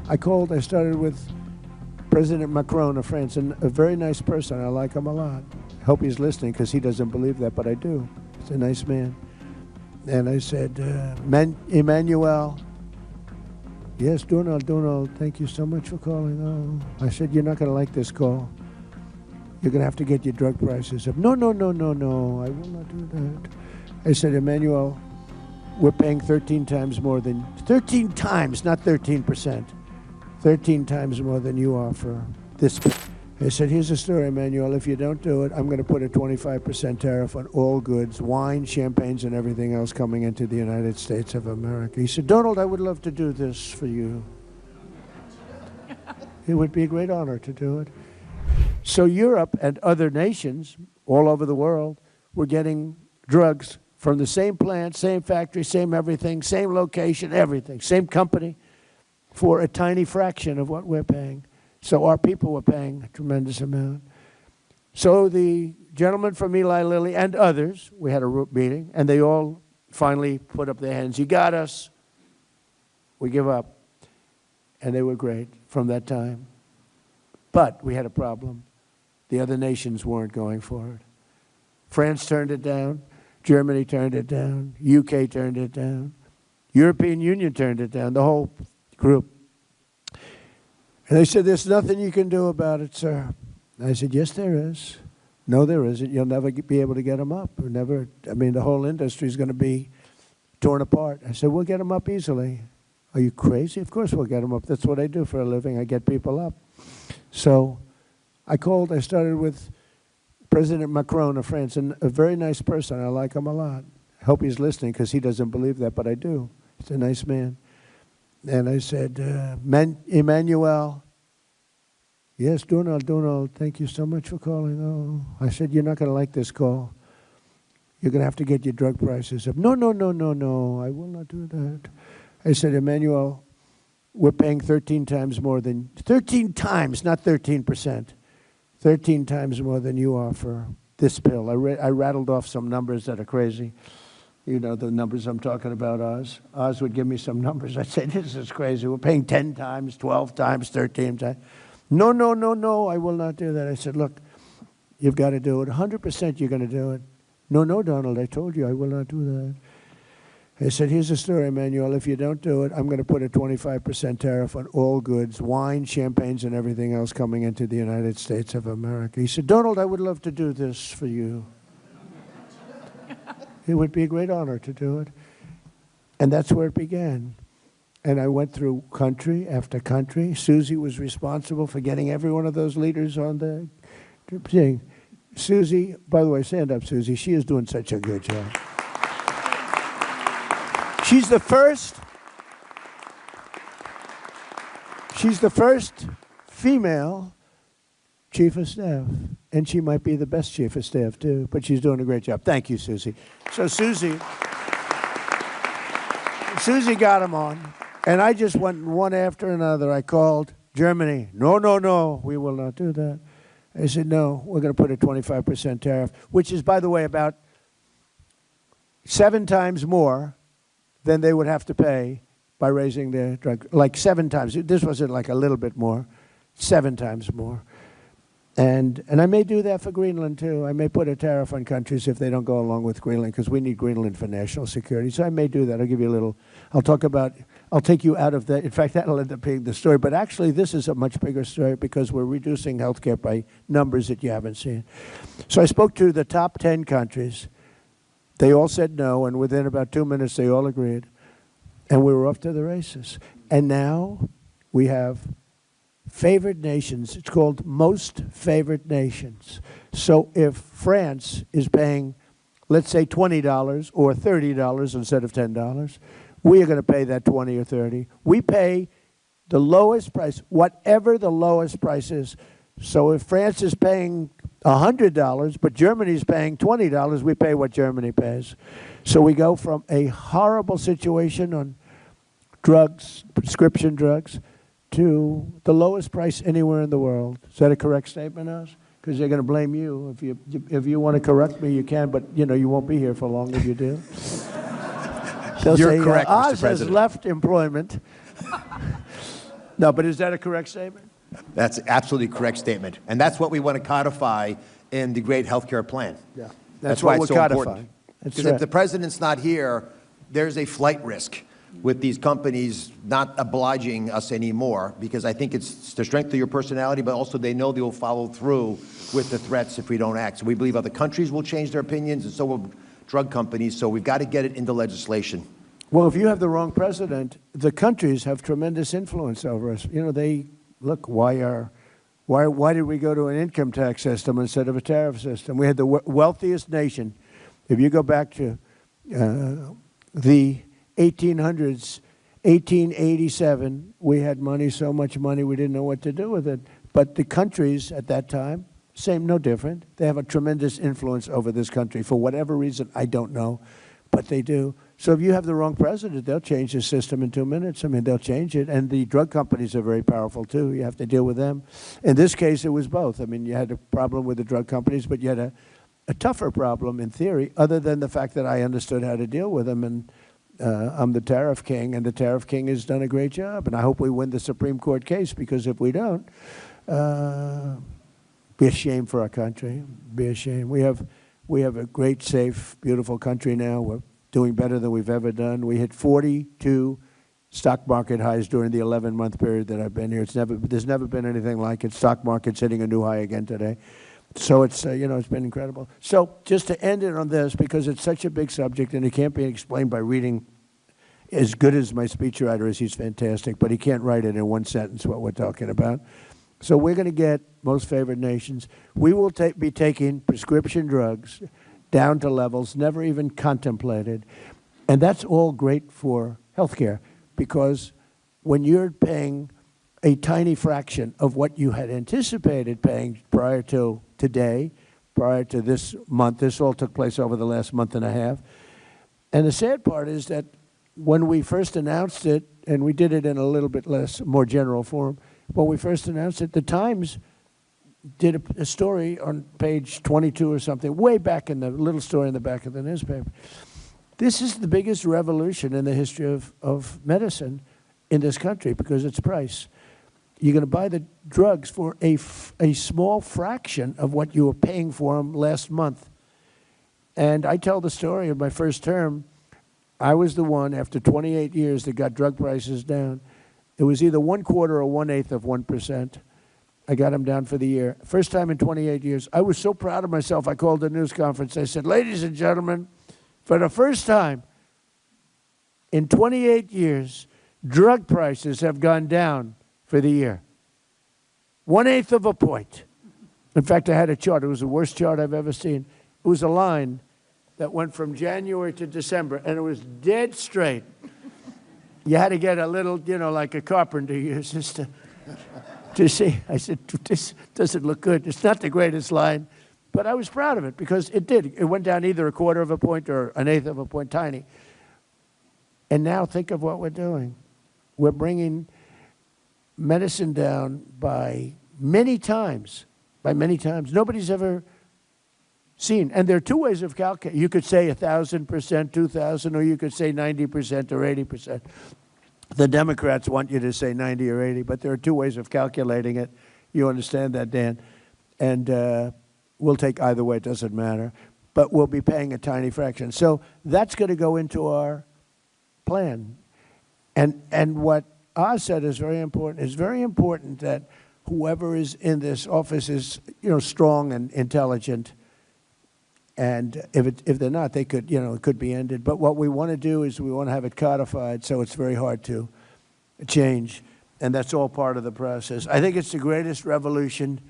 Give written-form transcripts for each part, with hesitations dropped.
I started with President Macron of France, and a very nice person. I like him a lot. I hope he's listening because he doesn't believe that, but I do. He's a nice man. And I said, Emmanuel, yes, Donald, thank you so much for calling. Oh, I said, you're not going to like this call. You're going to have to get your drug prices up. No, I will not do that. I said, Emmanuel, we're paying 13 times more than, 13 times, not 13%, 13 times more than you are for this. I said, here's the story, Emmanuel. If you don't do it, I'm going to put a 25% tariff on all goods, wine, champagnes, and everything else coming into the United States of America. He said, Donald, I would love to do this for you. It would be a great honor to do it. So Europe and other nations all over the world were getting drugs from the same plant, same factory, same everything, same location, everything, same company for a tiny fraction of what we're paying. So our people were paying a tremendous amount. So the gentleman from Eli Lilly and others, we had a meeting, and they all finally put up their hands. You got us. We give up. And they were great from that time. But we had a problem. The other nations weren't going for it. France turned it down. Germany turned it down. UK turned it down. European Union turned it down, the whole group. And they said, there's nothing you can do about it, sir. I said, yes, there is. No, there isn't. You'll never be able to get them up. Or never. I mean, the whole industry is going to be torn apart. I said, we'll get them up easily. Are you crazy? Of course we'll get them up. That's what I do for a living. I get people up. So I started with President Macron of France, and a very nice person. I like him a lot. I hope he's listening because he doesn't believe that, but I do. He's a nice man. And I said, Emmanuel, yes, Donald, thank you so much for calling. Oh, I said, you're not going to like this call. You're going to have to get your drug prices up. No, I will not do that. I said, Emmanuel, we're paying 13 times more than, 13 times, not 13%, 13 times more than you are for this pill. I rattled off some numbers that are crazy. You know the numbers I'm talking about, Oz. Oz would give me some numbers. I'd say, this is crazy. We're paying 10 times, 12 times, 13 times. No, I will not do that. I said, look, you've got to do it. 100% you're going to do it. No, Donald, I told you I will not do that. I said, here's the story, Emmanuel. If you don't do it, I'm going to put a 25% tariff on all goods, wine, champagnes, and everything else coming into the United States of America. He said, Donald, I would love to do this for you. It would be a great honor to do it. And that's where it began. And I went through country after country. Susie was responsible for getting every one of those leaders on the thing. Susie, by the way, stand up, Susie. She is doing such a good job. She's the first female chief of staff. And she might be the best chief of staff, too. But she's doing a great job. Thank you, Susie. So Susie got him on. And I just went one after another. I called Germany. No, we will not do that. I said, no, we're going to put a 25% tariff, which is, by the way, about 7 times more than they would have to pay by raising their drug. Like 7 times. This wasn't like a little bit more. 7 times more. And I may do that for Greenland, too. I may put a tariff on countries if they don't go along with Greenland, because we need Greenland for national security. So I may do that. I'll give you a little. I'll take you out of that. In fact, that'll end up being the story. But actually, this is a much bigger story because we're reducing healthcare by numbers that you haven't seen. So I spoke to the top 10 countries. They all said no, and within about 2 minutes, they all agreed. And we were off to the races. And now we have favored nations. It's called most favored nations. So if France is paying, let's say, $20 or $30 instead of $10, we are going to pay that 20 or 30. We pay the lowest price, whatever the lowest price is. So if France is paying $100, but Germany is paying $20, we pay what Germany pays. So we go from a horrible situation on drugs, prescription drugs, to the lowest price anywhere in the world. Is that a correct statement, Oz? Because they're going to blame you. If you want to correct me, you can, but you won't be here for long if you do. They'll You're say, correct, Mr. Oz has President. left employment. No, but is that a correct statement? That's absolutely a correct statement. And that's what we want to codify in the great healthcare plan. Yeah. That's what why we're it's so codifying. important. That's Because right. if the president's not here, there's a flight risk with these companies not obliging us anymore, because I think it's the strength of your personality, but also they know they will follow through with the threats if we don't act. So we believe other countries will change their opinions, and so will drug companies. So we've got to get it into legislation. Well, if you have the wrong president, the countries have tremendous influence over us. You know, they look, why did we go to an income tax system instead of a tariff system? We had the wealthiest nation. If you go back to the 1800s, 1887, we had money, so much money, we didn't know what to do with it. But the countries at that time, same, no different. They have a tremendous influence over this country. For whatever reason, I don't know, but they do. So if you have the wrong president, they'll change the system in 2 minutes. I mean, they'll change it. And the drug companies are very powerful, too. You have to deal with them. In this case, it was both. I mean, you had a problem with the drug companies, but you had a tougher problem, in theory, other than the fact that I understood how to deal with them. And I'm the tariff king, and the tariff king has done a great job. And I hope we win the Supreme Court case, because if we don't, be a shame for our country. Be a shame. We have a great, safe, beautiful country now. We're doing better than we've ever done. We hit 42 stock market highs during the 11-month period that I've been here. There's never been anything like it. Stock market's hitting a new high again today. So it's, it's been incredible. So just to end it on this, because it's such a big subject and it can't be explained by reading. As good as my speechwriter is, he's fantastic, but he can't write it in one sentence what we're talking about. So we're going to get most favored nations. We will be taking prescription drugs down to levels never even contemplated. And that's all great for healthcare, because when you're paying a tiny fraction of what you had anticipated paying prior to today, prior to this month, this all took place over the last month and a half. And the sad part is that when we first announced it, and we did it in a little bit more general form, when we first announced it, the Times did a story on page 22 or something, way back in the little story in the back of the newspaper. This is the biggest revolution in the history of medicine in this country, because it's price. You're going to buy the drugs for a small fraction of what you were paying for them last month. And I tell the story of my first term. I was the one, after 28 years, that got drug prices down. It was either 1/4 or 1/8 of 1%. I got them down for the year. First time in 28 years. I was so proud of myself, I called a news conference. I said, ladies and gentlemen, for the first time in 28 years, drug prices have gone down for the year. 1/8 of a point. In fact, I had a chart. It was the worst chart I've ever seen. It was a line that went from January to December, and it was dead straight. You had to get a little, like a carpenter uses to see. I said, this doesn't look good. It's not the greatest line, but I was proud of it, because it did. It went down either 1/4 of a point or 1/8 of a point, tiny. And now think of what we're doing. We're bringing medicine down by many times. Nobody's ever seen. And there are two ways of calculating. You could say 1,000%, 2,000, or you could say 90% or 80%. The Democrats want you to say 90 or 80, but there are two ways of calculating it. You understand that, Dan? And we'll take either way. It doesn't matter. But we'll be paying a tiny fraction. So that's going to go into our plan. And what Oz said is very important. It's very important that whoever is in this office is, strong and intelligent. And if they're not, they could, it could be ended. But what we want to do is we want to have it codified, so it's very hard to change. And that's all part of the process. I think it's the greatest revolution,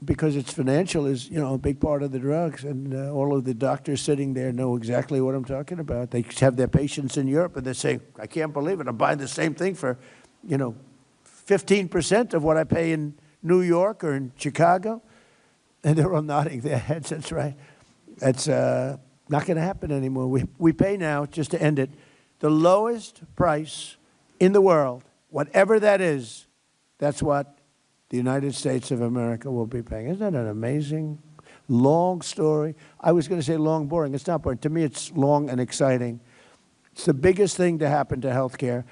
because it's financial is, a big part of the drugs. And all of the doctors sitting there know exactly what I'm talking about. They have their patients in Europe, and they're saying, I can't believe it. I'm buying the same thing for, 15% of what I pay in New York or in Chicago. And they're all nodding their heads. That's right. That's not going to happen anymore. We pay now, just to end it, the lowest price in the world, whatever that is, that's what the United States of America will be paying. Isn't that an amazing, long story? I was going to say long, boring. It's not boring. To me, it's long and exciting. It's the biggest thing to happen to healthcare.